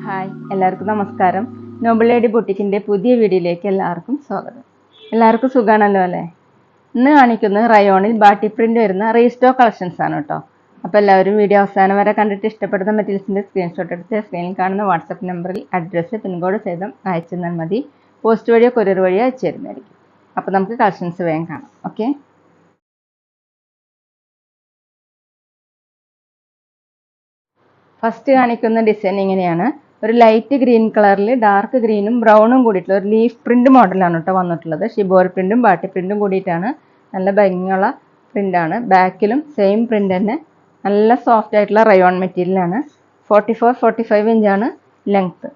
Hi, എല്ലാവർക്കും നമസ്കാരം. Noble lady ബുട്ടിക്കിൻ്റെ പുതിയ വീഡിയോയിലേക്ക് എല്ലാവർക്കും സ്വാഗതം. എല്ലാവർക്കും സുഖമാണല്ലോ അല്ലേ? ഇന്ന് കാണിക്കുന്നത് റയോണിൽ ബാട്ടി പ്രിൻ്റ് വരുന്ന റീസ്റ്റോക്ക് കളക്ഷൻസ് ആണ് കേട്ടോ. അപ്പോൾ എല്ലാവരും വീഡിയോ അവസാനം വരെ കണ്ടിട്ട് ഇഷ്ടപ്പെടുന്ന മെറ്റീരിയൽസിൻ്റെ സ്ക്രീൻഷോട്ട് എടുത്ത് സ്ക്രീനിൽ കാണുന്ന വാട്സപ്പ് നമ്പറിൽ അഡ്രസ്സ് പിൻകോഡ് സഹിതം അയച്ചു തന്നാൽ മതി. പോസ്റ്റ് വഴിയോ കൊറിയർ വഴിയോ അയച്ചു തരുന്നതായിരിക്കും. അപ്പോൾ നമുക്ക് കളക്ഷൻസ് വേഗം കാണാം. ഓക്കെ, ഫസ്റ്റ് കാണിക്കുന്ന ഡിസൈൻ ഇങ്ങനെയാണ്. ഒരു ലൈറ്റ് ഗ്രീൻ കളറിൽ ഡാർക്ക് ഗ്രീനും ബ്രൗണും കൂടിയിട്ടുള്ള ഒരു ലീഫ് പ്രിന്റ് മോഡലാണ് കേട്ടോ വന്നിട്ടുള്ളത്. ഷിബോറി പ്രിന്റും ബാട്ടി പ്രിന്റും കൂടിയിട്ടാണ്. നല്ല ഭംഗിയുള്ള പ്രിന്റാണ്. ബാക്കിലും സെയിം പ്രിന്റ് തന്നെ. നല്ല സോഫ്റ്റ് ആയിട്ടുള്ള റയോൺ മെറ്റീരിയലാണ്. 44-45 ഇഞ്ചാണ് ലെങ്ത്ത്.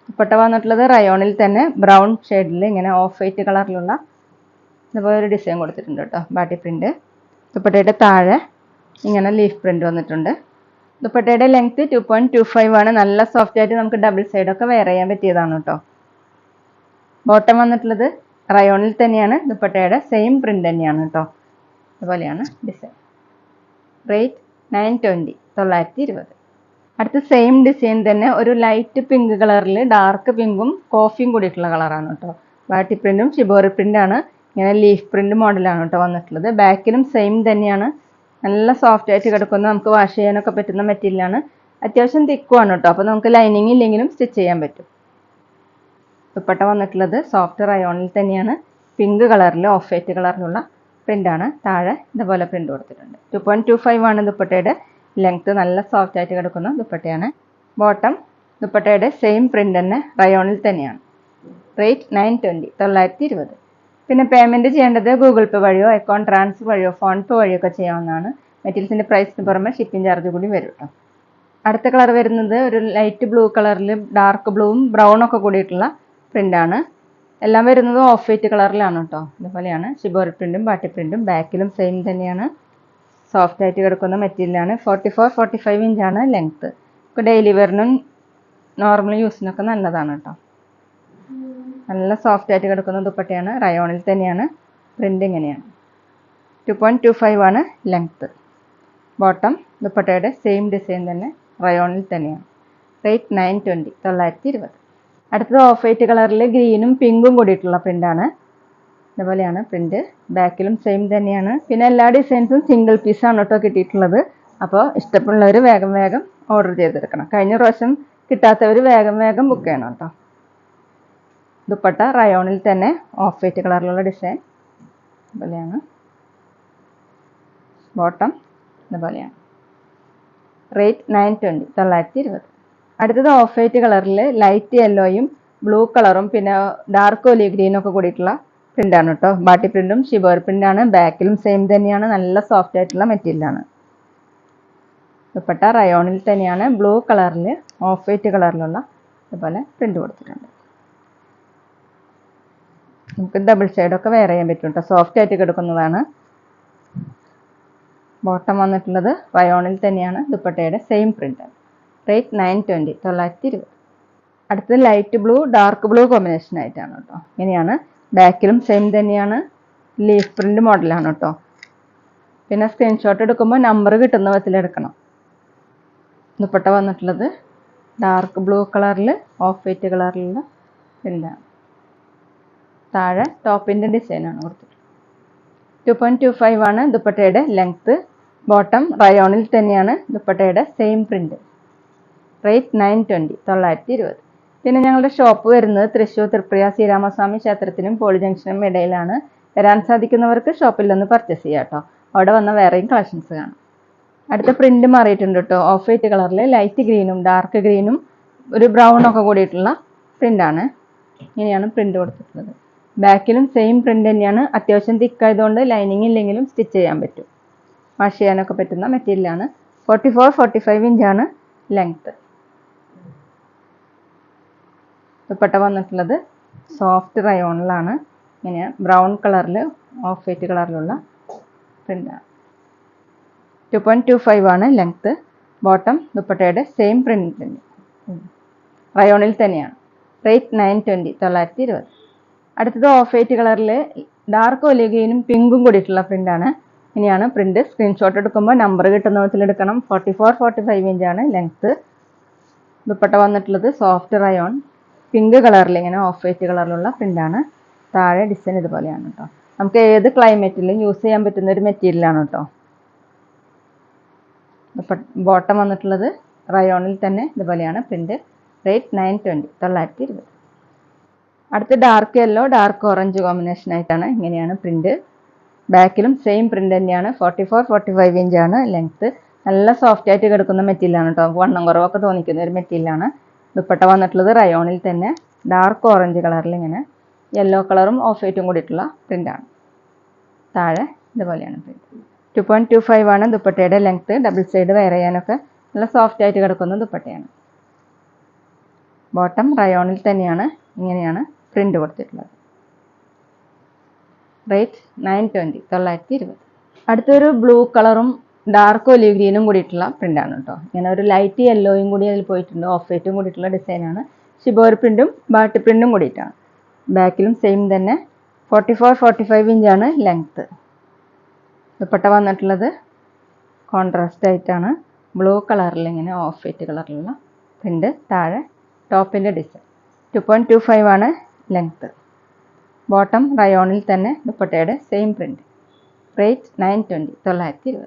ദുപ്പട്ട വന്നിട്ടുള്ളത് റയോണിൽ തന്നെ ബ്രൗൺ ഷെയ്ഡിൽ ഇങ്ങനെ ഓഫ് വൈറ്റ് കളറിലുള്ള ഇതുപോലെ ഒരു ഡിസൈൻ കൊടുത്തിട്ടുണ്ട് കേട്ടോ, ബാട്ടി പ്രിന്റ്. ദുപ്പട്ടയുടെ താഴെ ഇങ്ങനെ ലീഫ് പ്രിന്റ് വന്നിട്ടുണ്ട്. ദുപ്പട്ടയുടെ ലെങ്ത് 2.25 ആണ്. നല്ല സോഫ്റ്റ് ആയിട്ട് നമുക്ക് ഡബിൾ സൈഡൊക്കെ വെയർ ചെയ്യാൻ പറ്റിയതാണ് കേട്ടോ. ബോട്ടം വന്നിട്ടുള്ളത് റയോണിൽ തന്നെയാണ്. ദുപ്പട്ടയുടെ സെയിം പ്രിന്റ് തന്നെയാണ് കേട്ടോ. അതുപോലെയാണ് ഡിസൈൻ. റേറ്റ് 920, 920. അടുത്ത സെയിം ഡിസൈൻ തന്നെ ഒരു ലൈറ്റ് പിങ്ക് കളറിൽ ഡാർക്ക് പിങ്കും കോഫിയും കൂടിയിട്ടുള്ള കളറാണ് കേട്ടോ. ബാട്ടി പ്രിന്റും ഷിബോറി പ്രിന്റാണ്. ഇങ്ങനെ ലീഫ് പ്രിന്റ് മോഡലാണ് കേട്ടോ വന്നിട്ടുള്ളത്. ബാക്കിലും സെയിം തന്നെയാണ്. നല്ല സോഫ്റ്റ് ആയിട്ട് കിടക്കുന്ന, നമുക്ക് വാഷ് ചെയ്യാനൊക്കെ പറ്റുന്ന മെറ്റീരിയലാണ്. അത്യാവശ്യം തിക്കുമാണ് കേട്ടോ. അപ്പോൾ നമുക്ക് ലൈനിങ് ഇല്ലെങ്കിലും സ്റ്റിച്ച് ചെയ്യാൻ പറ്റും. ദുപ്പട്ട വന്നിട്ടുള്ളത് സോഫ്റ്റ് റയോണിൽ തന്നെയാണ്. പിങ്ക് കളറിൽ ഓഫ് വൈറ്റ് കളറിലുള്ള പ്രിന്റാണ്. താഴെ ഇതുപോലെ പ്രിന്റ് കൊടുത്തിട്ടുണ്ട്. 2.25 ആണ് ദുപ്പട്ടയുടെ ലെങ്ത്. നല്ല സോഫ്റ്റ് ആയിട്ട് കിടക്കുന്ന ദുപ്പട്ടയാണ്. ബോട്ടം ദുപ്പട്ടയുടെ സെയിം പ്രിന്റ് തന്നെ റയോണിൽ തന്നെയാണ്. റേറ്റ് 920, 920. പിന്നെ പേയ്മെൻറ്റ് ചെയ്യേണ്ടത് ഗൂഗിൾ പേ വഴിയോ അക്കൗണ്ട് ട്രാൻസ്ഫർ വഴിയോ ഫോൺ പേ വഴിയോ ഒക്കെ ചെയ്യാവുന്നതാണ്. മെറ്റീരിയൽസിൻ്റെ പ്രൈസിന് പുറമെ ഷിപ്പിംഗ് ചാർജ് കൂടി വരും കേട്ടോ. അടുത്ത കളർ വരുന്നത് ഒരു ലൈറ്റ് ബ്ലൂ കളറിൽ ഡാർക്ക് ബ്ലൂവും ബ്രൗണും ഒക്കെ കൂടിയിട്ടുള്ള പ്രിൻ്റാണ്. എല്ലാം വരുന്നത് ഓഫ് വൈറ്റ് കളറിലാണ് കേട്ടോ. ഇതുപോലെയാണ് ഷിബോറി പ്രിൻറ്റും ബാട്ടി പ്രിൻറ്റും. ബാക്കിലും സെയിം തന്നെയാണ്. സോഫ്റ്റ് ആയിട്ട് കിടക്കുന്ന മെറ്റീരിയലാണ്. 44-45 ഇഞ്ചാണ് ലെങ്ത്ത്. ഇപ്പോൾ ഡെയിലി വെയറിനും നോർമൽ യൂസിനൊക്കെ നല്ലതാണ് കേട്ടോ. നല്ല സോഫ്റ്റ് ആയിട്ട് കിടക്കുന്ന ദുപ്പട്ടയാണ്. റയോണിൽ തന്നെയാണ്. പ്രിന്റ് ഇങ്ങനെയാണ്. 2.25 ആണ് ലെങ്ത്ത്. ബോട്ടം ദുപ്പട്ടയുടെ സെയിം ഡിസൈൻ തന്നെ റയോണിൽ തന്നെയാണ്. റേറ്റ് 920, 920. അടുത്തത് ഓഫ് വൈറ്റ് കളറിൽ ഗ്രീനും പിങ്കും കൂടിയിട്ടുള്ള പ്രിന്റാണ്. ഇതുപോലെയാണ് പ്രിന്റ്. ബാക്കിലും സെയിം തന്നെയാണ്. പിന്നെ എല്ലാ ഡിസൈൻസും സിംഗിൾ പീസാണ് കേട്ടോ കിട്ടിയിട്ടുള്ളത്. അപ്പോൾ ഇഷ്ടപ്പെടുന്നവർ വേഗം വേഗം ഓർഡർ ചെയ്തെടുക്കണം. കഴിഞ്ഞ പ്രാവശ്യം കിട്ടാത്തവർ വേഗം വേഗം ബുക്ക് ചെയ്യണം കേട്ടോ. ദുപ്പട്ട റയോണിൽ തന്നെ ഓഫ് വൈറ്റ് കളറിലുള്ള ഡിസൈൻ ഇതുപോലെയാണ്. ബോട്ടം ഇതുപോലെയാണ്. റേറ്റ് 920, 920. അടുത്തത് ഓഫ് വൈറ്റ് കളറിൽ ലൈറ്റ് യെല്ലോയും ബ്ലൂ കളറും പിന്നെ ഡാർക്ക് ഒലീവ് ഗ്രീനും ഒക്കെ കൂടിയിട്ടുള്ള പ്രിന്റാണ് കേട്ടോ. ബാട്ടി പ്രിന്റും ഷിബോറി പ്രിന്റാണ്. ബാക്കിലും സെയിം തന്നെയാണ്. നല്ല സോഫ്റ്റ് ആയിട്ടുള്ള മെറ്റീരിയലാണ്. ദുപ്പട്ട റയോണിൽ തന്നെയാണ്. ബ്ലൂ കളറിൽ ഓഫ് വൈറ്റ് കളറിലുള്ള ഇതുപോലെ പ്രിന്റ് കൊടുത്തിട്ടുണ്ട്. നമുക്ക് ഡബിൾ സൈഡൊക്കെ വെയർ ചെയ്യാൻ പറ്റും കേട്ടോ. സോഫ്റ്റ് ആയിട്ട് കിടക്കുന്നതാണ്. ബോട്ടം വന്നിട്ടുള്ളത് റയോണിൽ തന്നെയാണ്. ദുപ്പട്ടയുടെ സെയിം പ്രിന്റ്. റേറ്റ് 920, 920. അടുത്തത് light blue dark blue combination ആയിട്ടാണ് കേട്ടോ. ഇങ്ങനെയാണ്. ബാക്കിലും സെയിം തന്നെയാണ്. ലീഫ് പ്രിന്റ് മോഡലാണ് കേട്ടോ. പിന്നെ സ്ക്രീൻഷോട്ട് എടുക്കുമ്പോൾ നമ്പർ കിട്ടുന്ന വിധത്തിലെടുക്കണം. ദുപ്പട്ട വന്നിട്ടുള്ളത് ഡാർക്ക് ബ്ലൂ കളറിൽ ഓഫ് വൈറ്റ് കളറിലുള്ള പ്രിന്റാണ്. താഴെ ടോപ്പിൻ്റെ ഡിസൈനാണ് കൊടുത്തിട്ടുള്ളത്. 2.25 ആണ് ദുപ്പട്ടയുടെ ലെങ്ത്ത്. ബോട്ടം റയോണിൽ തന്നെയാണ്. ദുപ്പട്ടയുടെ സെയിം പ്രിന്റ്. റേറ്റ് 920, 920. പിന്നെ ഞങ്ങളുടെ ഷോപ്പ് വരുന്നത് തൃശ്ശൂർ തൃപ്രിയ ശ്രീരാമസ്വാമി ക്ഷേത്രത്തിനും പോളി ജംഗ്ഷനും ഇടയിലാണ്. വരാൻ സാധിക്കുന്നവർക്ക് ഷോപ്പിൽ നിന്ന് പർച്ചേസ് ചെയ്യാം കേട്ടോ. അവിടെ വന്ന വേറെയും കളക്ഷൻസ് കാണാം. അടുത്ത പ്രിന്റ് മാറിയിട്ടുണ്ട് കേട്ടോ. ഓഫ് വൈറ്റ് കളറിൽ ലൈറ്റ് ഗ്രീനും ഡാർക്ക് ഗ്രീനും ഒരു ബ്രൗണൊക്കെ കൂടിയിട്ടുള്ള പ്രിന്റാണ്. ഇങ്ങനെയാണ് പ്രിന്റ് കൊടുത്തിട്ടുള്ളത്. ബാക്കിലും സെയിം പ്രിന്റ് തന്നെയാണ്. അത്യാവശ്യം തിക്കായതുകൊണ്ട് ലൈനിങ് ഇല്ലെങ്കിലും സ്റ്റിച്ച് ചെയ്യാൻ പറ്റും. വാഷ് ചെയ്യാനൊക്കെ പറ്റുന്ന മെറ്റീരിയലാണ്. 44-45 ഇഞ്ചാണ് ലെങ്ത്ത്. ദുപ്പട്ട വന്നിട്ടുള്ളത് സോഫ്റ്റ് റയോണിലാണ്. ഇങ്ങനെ ബ്രൗൺ കളറിൽ ഓഫ് വൈറ്റ് കളറിലുള്ള പ്രിന്റാണ്. 2.25 ആണ് ലെങ്ത്ത്. ബോട്ടം ദുപ്പട്ടയുടെ സെയിം പ്രിന്റ് തന്നെ റയോണിൽ തന്നെയാണ്. റേറ്റ് 920, 920. അടുത്തത് ഓഫ് വൈറ്റ് കളറിൽ ഡാർക്ക് ഒലിവ് ഗ്രീനും പിങ്കും കൂടിയിട്ടുള്ള പ്രിന്റാണ്. ഇനിയാണ് പ്രിന്റ്. സ്ക്രീൻഷോട്ട് എടുക്കുമ്പോൾ നമ്പർ കിട്ടുന്ന വിധത്തിൽ എടുക്കണം. 44-45 ഇഞ്ചാണ് ലെങ്ത്ത്. ദുപ്പട്ട വന്നിട്ടുള്ളത് സോഫ്റ്റ് റയോൺ പിങ്ക് കളറിൽ ഇങ്ങനെ ഓഫ് വൈറ്റ് കളറിലുള്ള പ്രിന്റാണ്. താഴെ ഡിസൈൻ ഇതുപോലെയാണ് കേട്ടോ. നമുക്ക് ഏത് ക്ലൈമറ്റിലും യൂസ് ചെയ്യാൻ പറ്റുന്ന ഒരു മെറ്റീരിയലാണ് കേട്ടോ. ബോട്ടം വന്നിട്ടുള്ളത് റയോണിൽ തന്നെ ഇതുപോലെയാണ് പ്രിന്റ്. റേറ്റ് 920, 920. അടുത്ത് dark yellow dark orange combination ആയിട്ടാണ്. ഇങ്ങനെയാണ് പ്രിന്റ്. ബാക്കിലും സെയിം പ്രിന്റ് തന്നെയാണ്. 44-45 ഇഞ്ചാണ് ലെങ്ത്ത്. നല്ല സോഫ്റ്റ് ആയിട്ട് കിടക്കുന്ന മെറ്റീരിയലാണ് കേട്ടോ. വണ്ണം കുറവൊക്കെ തോന്നിക്കുന്ന ഒരു മെറ്റീരിയലാണ്. ദുപ്പട്ട വന്നിട്ടുള്ളത് റയോണിൽ തന്നെ ഡാർക്ക് ഓറഞ്ച് കളറിൽ ഇങ്ങനെ യെല്ലോ കളറും ഓഫ് വൈറ്റും കൂടിയിട്ടുള്ള പ്രിന്റാണ്. താഴെ ഇതുപോലെയാണ് പ്രിന്റ്. 2.25 ആണ് ദുപ്പട്ടയുടെ ലെങ്ത്ത്. ഡബിൾ സൈഡ് വെയർ ചെയ്യാനൊക്കെ നല്ല സോഫ്റ്റ് ആയിട്ട് കിടക്കുന്ന ദുപ്പട്ടയാണ്. ബോട്ടം റയോണിൽ തന്നെയാണ്. ഇങ്ങനെയാണ് പ്രിന്റ് കൊടുത്തിട്ടുള്ളത്. റേറ്റ് 920, 920. അടുത്തൊരു ബ്ലൂ കളറും ഡാർക്ക് ഒലിവ് ഗ്രീനും കൂടിയിട്ടുള്ള പ്രിന്റാണ് കേട്ടോ. ഇങ്ങനെ ഒരു ലൈറ്റ് യെല്ലോയും കൂടി അതിൽ പോയിട്ടുണ്ട്. ഓഫ് വൈറ്റും കൂടിയിട്ടുള്ള ഡിസൈനാണ്. ഷിബോറി പ്രിന്റും ബാട്ടി പ്രിന്റും കൂടിയിട്ടാണ്. ബാക്കിലും സെയിം തന്നെ 44-45 ഇഞ്ചാണ് ലെങ്ത്ത്. ദുപ്പട്ട വന്നിട്ടുള്ളത് കോൺട്രാസ്റ്റ് ആയിട്ടാണ്. ബ്ലൂ കളറിൽ ഇങ്ങനെ ഓഫ് വൈറ്റ് കളറിലുള്ള പ്രിന്റ്. താഴെ ടോപ്പിൻ്റെ ഡിസൈൻ. 2.25 ആണ് ലെങ്ത്ത്. ബോട്ടം റയോണിൽ തന്നെ ദുപ്പട്ടയുടെ സെയിം പ്രിന്റ്. റേറ്റ് 920, 920.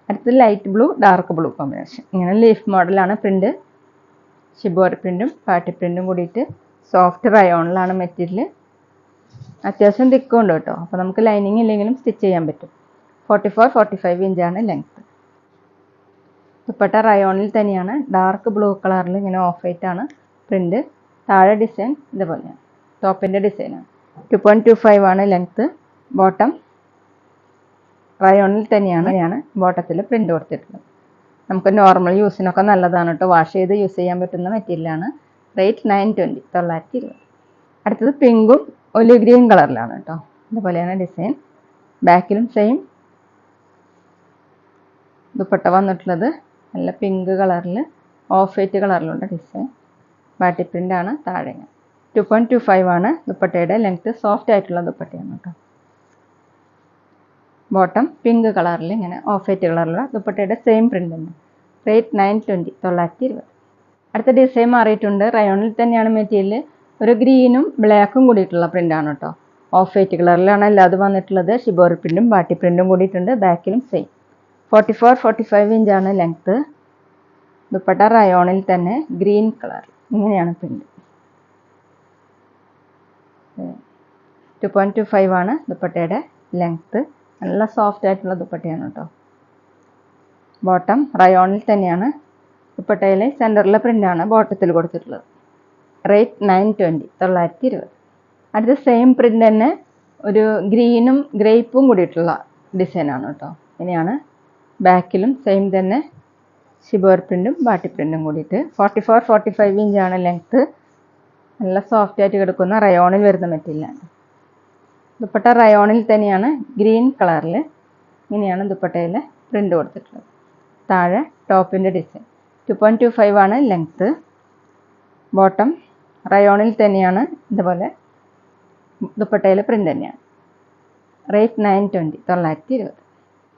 അടുത്ത് light blue dark blue combination. ഇങ്ങനെ ലീഫ് മോഡലാണ് പ്രിന്റ്. ഷിബോറി പ്രിന്റും പാട്ടി പ്രിന്റും കൂടിയിട്ട് സോഫ്റ്റ് റയോണിലാണ് മെറ്റീരിയൽ. അത്യാവശ്യം തിക്കും ഉണ്ട് കേട്ടോ. അപ്പോൾ നമുക്ക് ലൈനിങ് ഇല്ലെങ്കിലും സ്റ്റിച്ച് ചെയ്യാൻ പറ്റും. 44-45 ഇഞ്ചാണ് ലെങ്ത്ത്. ദുപ്പട്ട റയോണിൽ തന്നെയാണ്. ഡാർക്ക് ബ്ലൂ കളറിൽ ഇങ്ങനെ ഓഫ് വൈറ്റ് ആണ് പ്രിന്റ്. താഴെ ഡിസൈൻ ഇതുപോലെയാണ്. ടോപ്പിൻ്റെ ഡിസൈനാണ്. 2.25 ആണ് ലെങ്ത്ത്. ബോട്ടം റയോണിൽ തന്നെയാണ് ബോട്ടത്തിൽ പ്രിന്റ് കൊടുത്തിട്ടുള്ളത്. നമുക്ക് നോർമൽ യൂസിനൊക്കെ നല്ലതാണ് കേട്ടോ. വാഷ് ചെയ്ത് യൂസ് ചെയ്യാൻ പറ്റുന്ന മെറ്റീരിയലാണ്. റേറ്റ് 920, 920. അടുത്തത് പിങ്കും ഒലിവ് ഗ്രീൻ കളറിലാണ് കേട്ടോ. ഇതുപോലെയാണ് ഡിസൈൻ. ബാക്കിലും സെയിം. ദുപ്പട്ട വന്നിട്ടുള്ളത് നല്ല പിങ്ക് കളറിൽ ഓഫ് വൈറ്റ് കളറിലുള്ള ഡിസൈൻ. ബാട്ടി പ്രിൻ്റാണ്. താഴെ 2.25 ആണ് ദുപ്പട്ടയുടെ ലെങ്ത്ത്. സോഫ്റ്റ് ആയിട്ടുള്ള ദുപ്പട്ടയാണ് കേട്ടോ. ബോട്ടം പിങ്ക് കളറിൽ ഇങ്ങനെ ഓഫ് വൈറ്റ് കളറിലുള്ള ദുപ്പട്ടയുടെ സെയിം പ്രിൻ്റ് തന്നെ. റേറ്റ് 920, 920. അടുത്ത ഡിസൈൻ മാറിയിട്ടുണ്ട്. റയോണിൽ തന്നെയാണ് മെറ്റീരിയൽ. ഒരു ഗ്രീനും ബ്ലാക്കും കൂടിയിട്ടുള്ള പ്രിൻ്റാണ് കേട്ടോ. ഓഫ് വൈറ്റ് കളറിലാണ് എല്ലാതും വന്നിട്ടുള്ളത്. ഷിബോറി പ്രിൻറ്റും ബാട്ടി പ്രിൻറ്റും കൂടിയിട്ടുണ്ട്. ബാക്കിലും സെയിം. 44-45 ഇഞ്ചാണ് ലെങ്ത്ത്. ദുപ്പട്ട റയോണിൽ തന്നെ ഗ്രീൻ കളർ. ഇങ്ങനെയാണ് പ്രിൻറ്റ്. 2.25 ആണ് ദുപ്പട്ടയുടെ ലെങ്ത്ത്. നല്ല സോഫ്റ്റ് ആയിട്ടുള്ള ദുപ്പട്ടയാണ് കേട്ടോ. ബോട്ടം റയോണിൽ തന്നെയാണ്. ദുപ്പട്ടയിലെ സെൻറ്ററിലെ പ്രിൻ്റാണ് ബോട്ടത്തിൽ കൊടുത്തിട്ടുള്ളത്. റേറ്റ് 920, 920. അടുത്ത സെയിം പ്രിൻ്റ് തന്നെ ഒരു ഗ്രീനും ഗ്രേപ്പും കൂടിയിട്ടുള്ള ഡിസൈനാണ് കേട്ടോ. ഇങ്ങനെയാണ്. ബാക്കിലും സെയിം തന്നെ ഷിബോർ പ്രിൻറ്റും ബാട്ടി പ്രിൻറ്റും കൂടിയിട്ട്. 44-45 ഇഞ്ചാണ് ലെങ്ത്ത്. നല്ല സോഫ്റ്റ് ആയിട്ട് കിടക്കുന്ന റയോണിൽ വരുന്ന മെറ്റീരിയലാണ്. ദുപ്പട്ട റയോണിൽ തന്നെയാണ് ഗ്രീൻ കളറിൽ. ഇങ്ങനെയാണ് ദുപ്പട്ടയിൽ പ്രിൻ്റ് കൊടുത്തിട്ടുള്ളത്. താഴെ ടോപ്പിൻ്റെ ഡിസൈൻ. 2.25 ആണ് ലെങ്ത്ത്. ബോട്ടം റയോണിൽ തന്നെയാണ്. ഇതുപോലെ ദുപ്പട്ടയിൽ പ്രിൻ്റ് തന്നെയാണ്. റേറ്റ് 920, 920.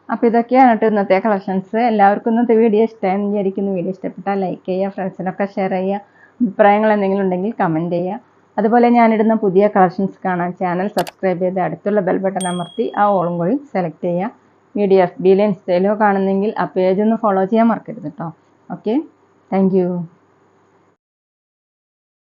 അപ്പോൾ ഇതൊക്കെയാണ് കേട്ടോ ഇന്നത്തെ കളക്ഷൻസ്. എല്ലാവർക്കും ഇന്നത്തെ വീഡിയോ ഇഷ്ടമായെന്ന് വിചാരിക്കുന്നു. വീഡിയോ ഇഷ്ടപ്പെട്ടാൽ ലൈക്ക് ചെയ്യുക, ഫ്രണ്ട്സിനൊക്കെ ഷെയർ ചെയ്യുക. അഭിപ്രായങ്ങൾ എന്തെങ്കിലും ഉണ്ടെങ്കിൽ കമൻറ്റ് ചെയ്യുക. അതുപോലെ ഞാനിടുന്ന പുതിയ കളക്ഷൻസ് കാണാൻ ചാനൽ സബ്സ്ക്രൈബ് ചെയ്ത് അടുത്തുള്ള ബെൽ ബട്ടൺ അമർത്തി ആ ഓളും കൂടി സെലക്ട് ചെയ്യുക. വീഡിയോ FBയിലോ ഇൻസ്റ്റയിലോ കാണുന്നെങ്കിൽ ആ പേജ് ഒന്ന് ഫോളോ ചെയ്യാൻ മറക്കരുത് കേട്ടോ. Okay, thank you.